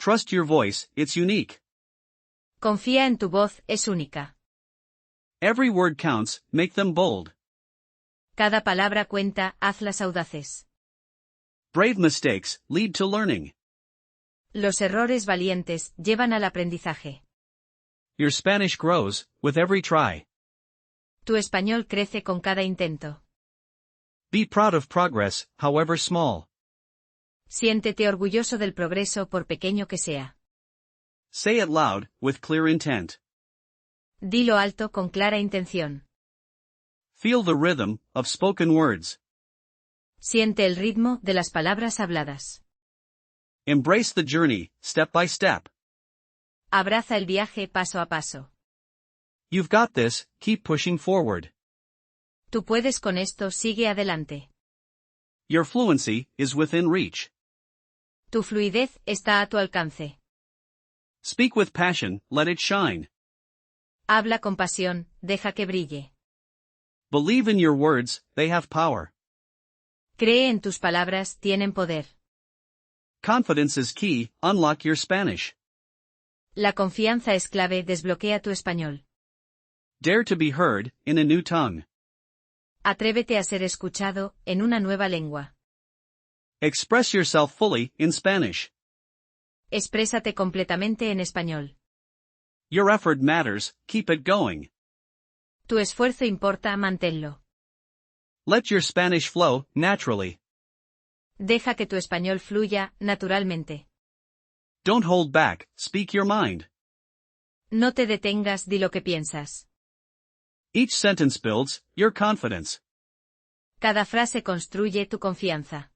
Trust your voice, it's unique. Confía en tu voz, es única. Every word counts, make them bold. Cada palabra cuenta, hazlas audaces. Brave mistakes lead to learning. Los errores valientes llevan al aprendizaje. Your Spanish grows with every try. Tu español crece con cada intento. Be proud of progress, however small. Siéntete orgulloso del progreso por pequeño que sea. Say it loud, with clear intent. Dilo alto con clara intención. Feel the rhythm of spoken words. Siente el ritmo de las palabras habladas. Embrace the journey, step by step. Abraza el viaje paso a paso. You've got this, keep pushing forward. Tú puedes con esto, sigue adelante. Your fluency is within reach. Tu fluidez está a tu alcance. Speak with passion, let it shine. Habla con pasión, deja que brille. Believe in your words, they have power. Cree en tus palabras, tienen poder. Confidence is key, unlock your Spanish. La confianza es clave, desbloquea tu español. Dare to be heard, in a new tongue. Atrévete a ser escuchado, en una nueva lengua. Express yourself fully, in Spanish. Exprésate completamente en español. Your effort matters, keep it going. Tu esfuerzo importa, manténlo. Let your Spanish flow, naturally. Deja que tu español fluya, naturalmente. Don't hold back, speak your mind. No te detengas, di lo que piensas. Each sentence builds your confidence. Cada frase construye tu confianza.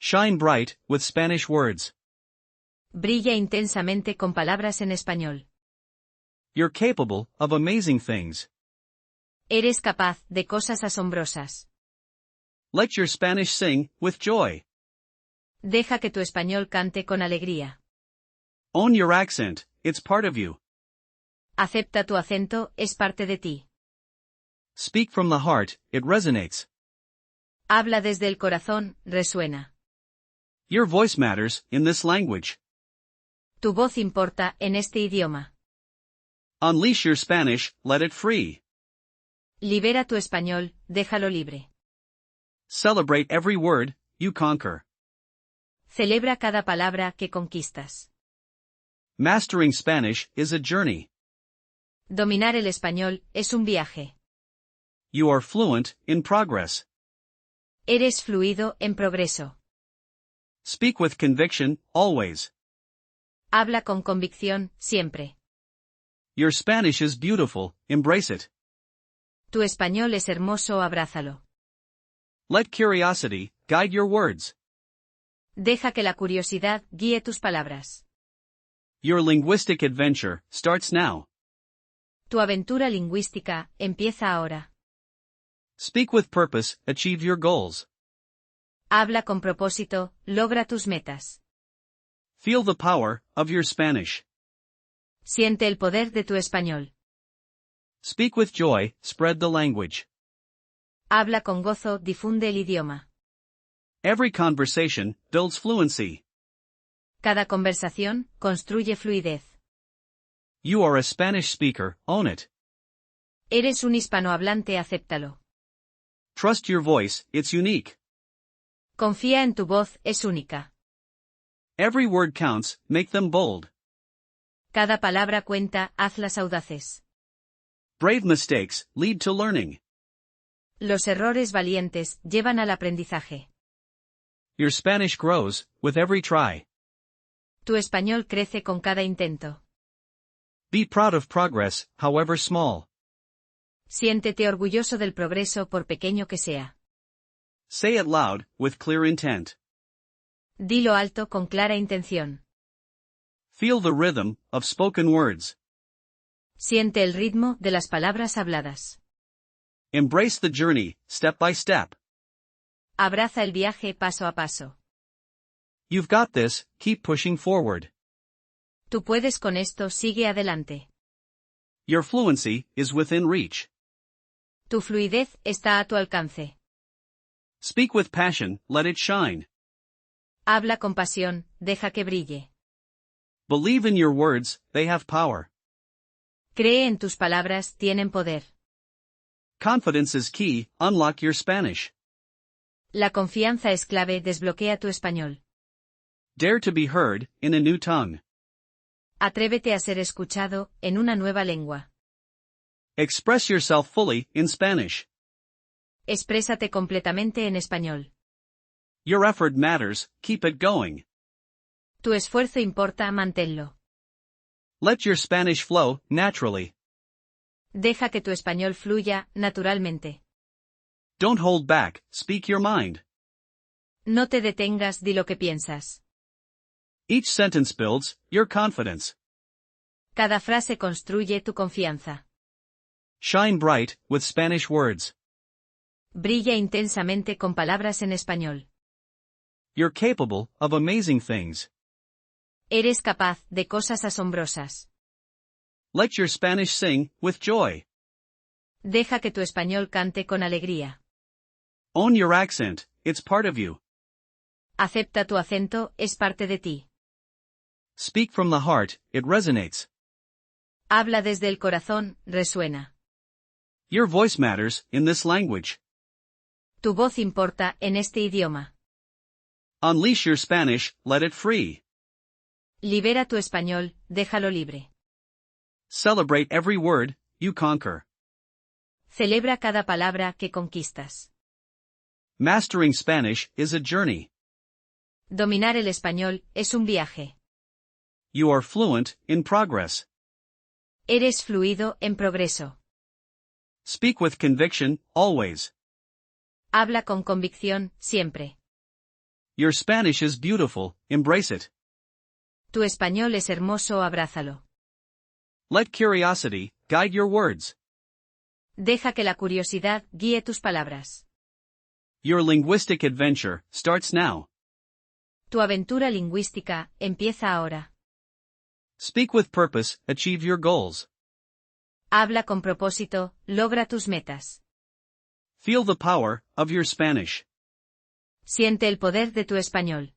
Shine bright, with Spanish words. Brilla intensamente con palabras en español. You're capable of amazing things. Eres capaz de cosas asombrosas. Let your Spanish sing, with joy. Deja que tu español cante con alegría. Own your accent, it's part of you. Acepta tu acento, es parte de ti. Speak from the heart, it resonates. Habla desde el corazón, resuena. Your voice matters, in this language. Tu voz importa, en este idioma. Unleash your Spanish, let it free. Libera tu español, déjalo libre. Celebrate every word you conquer. Celebra cada palabra que conquistas. Mastering Spanish is a journey. Dominar el español es un viaje. You are fluent, in progress. Eres fluido, en progreso. Speak with conviction, always. Habla con convicción, siempre. Your Spanish is beautiful, embrace it. Tu español es hermoso, abrázalo. Let curiosity guide your words. Deja que la curiosidad guíe tus palabras. Your linguistic adventure starts now. Tu aventura lingüística empieza ahora. Speak with purpose, achieve your goals. Habla con propósito, logra tus metas. Feel the power of your Spanish. Siente el poder de tu español. Speak with joy, spread the language. Habla con gozo, difunde el idioma. Every conversation builds fluency. Cada conversación construye fluidez. You are a Spanish speaker, own it. Eres un hispanohablante, acéptalo. Trust your voice, it's unique. Confía en tu voz, es única. Every word counts, make them bold. Cada palabra cuenta, hazlas audaces. Brave mistakes lead to learning. Los errores valientes llevan al aprendizaje. Your Spanish grows with every try. Tu español crece con cada intento. Be proud of progress, however small. Siéntete orgulloso del progreso por pequeño que sea. Say it loud, with clear intent. Dilo alto con clara intención. Feel the rhythm of spoken words. Siente el ritmo de las palabras habladas. Embrace the journey, step by step. Abraza el viaje paso a paso. You've got this, keep pushing forward. Tú puedes con esto, sigue adelante. Your fluency is within reach. Tu fluidez está a tu alcance. Speak with passion, let it shine. Habla con pasión, deja que brille. Believe in your words, they have power. Cree en tus palabras, tienen poder. Confidence is key, unlock your Spanish. La confianza es clave, desbloquea tu español. Dare to be heard, in a new tongue. Atrévete a ser escuchado, en una nueva lengua. Express yourself fully, in Spanish. Exprésate completamente en español. Your effort matters, keep it going. Tu esfuerzo importa, manténlo. Let your Spanish flow, naturally. Deja que tu español fluya, naturalmente. Don't hold back, speak your mind. No te detengas, di lo que piensas. Each sentence builds your confidence. Cada frase construye tu confianza. Shine bright, with Spanish words. Brilla intensamente con palabras en español. You're capable of amazing things. Eres capaz de cosas asombrosas. Let your Spanish sing, with joy. Deja que tu español cante con alegría. Own your accent, it's part of you. Acepta tu acento, es parte de ti. Speak from the heart, it resonates. Habla desde el corazón, resuena. Your voice matters, in this language. Tu voz importa, en este idioma. Unleash your Spanish, let it free. Libera tu español, déjalo libre. Celebrate every word, you conquer. Celebra cada palabra que conquistas. Mastering Spanish is a journey. Dominar el español es un viaje. You are fluent, in progress. Eres fluido, en progreso. Speak with conviction, always. Habla con convicción, siempre. Your Spanish is beautiful, embrace it. Tu español es hermoso, abrázalo. Let curiosity guide your words. Deja que la curiosidad guíe tus palabras. Your linguistic adventure starts now. Tu aventura lingüística empieza ahora. Speak with purpose, achieve your goals. Habla con propósito, logra tus metas. Feel the power of your Spanish. Siente el poder de tu español.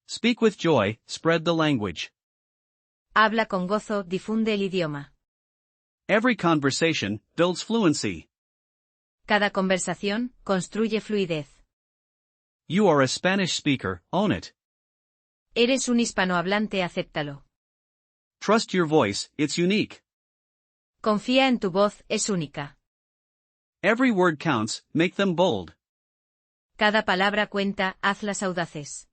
Speak with joy, spread the language. Habla con gozo, difunde el idioma. Every conversation builds fluency. Cada conversación construye fluidez. You are a Spanish speaker, own it. Eres un hispanohablante, acéptalo. Trust your voice, it's unique. Confía en tu voz, es única. Every word counts, make them bold. Cada palabra cuenta, hazlas audaces.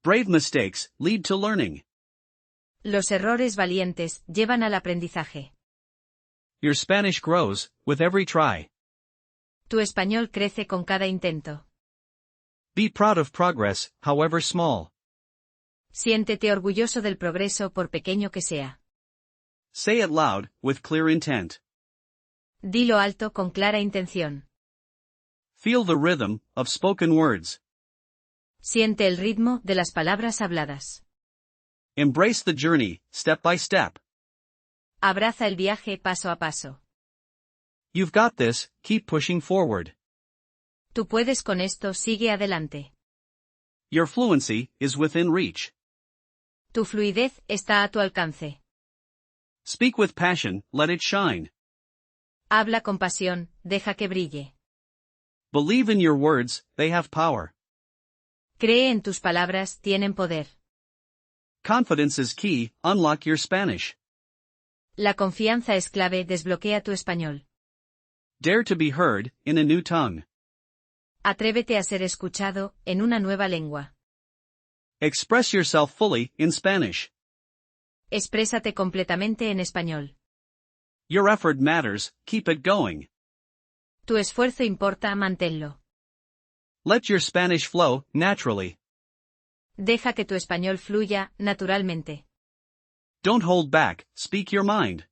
Brave mistakes lead to learning. Los errores valientes llevan al aprendizaje. Your Spanish grows with every try. Tu español crece con cada intento. Be proud of progress, however small. Siéntete orgulloso del progreso por pequeño que sea. Say it loud, with clear intent. Dilo alto con clara intención. Feel the rhythm of spoken words. Siente el ritmo de las palabras habladas. Embrace the journey, step by step. Abraza el viaje paso a paso. You've got this, keep pushing forward. Tú puedes con esto, sigue adelante. Your fluency is within reach. Tu fluidez está a tu alcance. Speak with passion, let it shine. Habla con pasión, deja que brille. Believe in your words, they have power. Cree en tus palabras, tienen poder. Confidence is key, unlock your Spanish. La confianza es clave, desbloquea tu español. Dare to be heard, in a new tongue. Atrévete a ser escuchado, en una nueva lengua. Express yourself fully, in Spanish. Exprésate completamente en español. Your effort matters, keep it going. Tu esfuerzo importa, manténlo. Let your Spanish flow, naturally. Deja que tu español fluya, naturalmente. Don't hold back, speak your mind.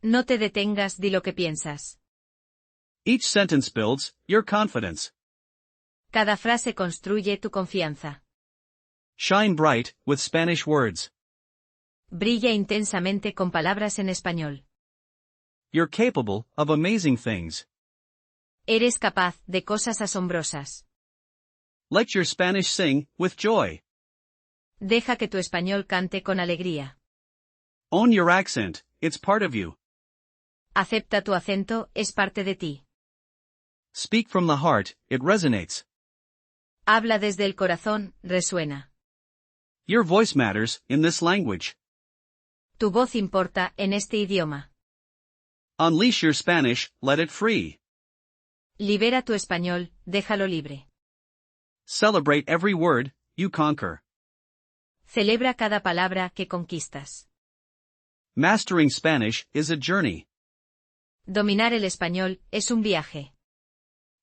No te detengas, di lo que piensas. Each sentence builds your confidence. Cada frase construye tu confianza. Shine bright, with Spanish words. Brilla intensamente con palabras en español. You're capable of amazing things. Eres capaz de cosas asombrosas. Let your Spanish sing, with joy. Deja que tu español cante con alegría. Own your accent, it's part of you. Acepta tu acento, es parte de ti. Speak from the heart, it resonates. Habla desde el corazón, resuena. Your voice matters, in this language. Tu voz importa, en este idioma. Unleash your Spanish, let it free. Libera tu español, déjalo libre. Celebrate every word, you conquer. Celebra cada palabra que conquistas. Mastering Spanish is a journey. Dominar el español, es un viaje.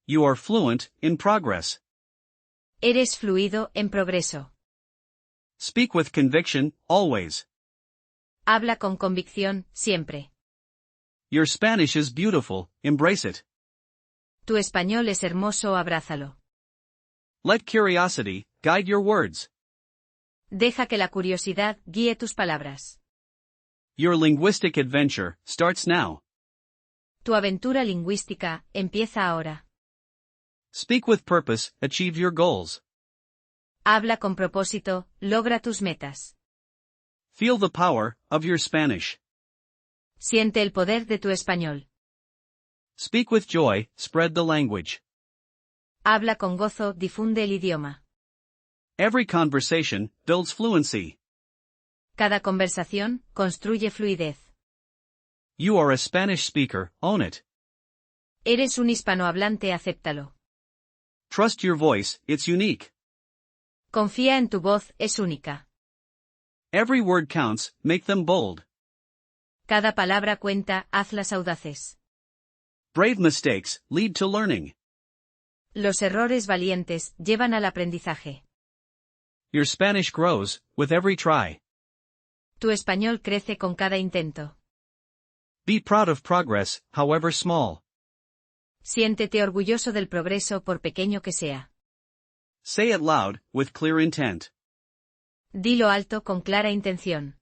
You are fluent, in progress. Eres fluido, en progreso. Speak with conviction, always. Habla con convicción, siempre. Your Spanish is beautiful, embrace it. Tu español es hermoso, abrázalo. Let curiosity guide your words. Deja que la curiosidad guíe tus palabras. Your linguistic adventure starts now. Tu aventura lingüística empieza ahora. Speak with purpose, achieve your goals. Habla con propósito, logra tus metas. Feel the power of your Spanish. Siente el poder de tu español. Speak with joy, spread the language. Habla con gozo, difunde el idioma. Every conversation builds fluency. Cada conversación construye fluidez. You are a Spanish speaker, own it. Eres un hispanohablante, acéptalo. Trust your voice, it's unique. Confía en tu voz, es única. Every word counts, make them bold. Cada palabra cuenta, hazlas audaces. Brave mistakes lead to learning. Los errores valientes llevan al aprendizaje. Your Spanish grows with every try. Tu español crece con cada intento. Be proud of progress, however small. Siéntete orgulloso del progreso por pequeño que sea. Say it loud, with clear intent. Dilo alto con clara intención.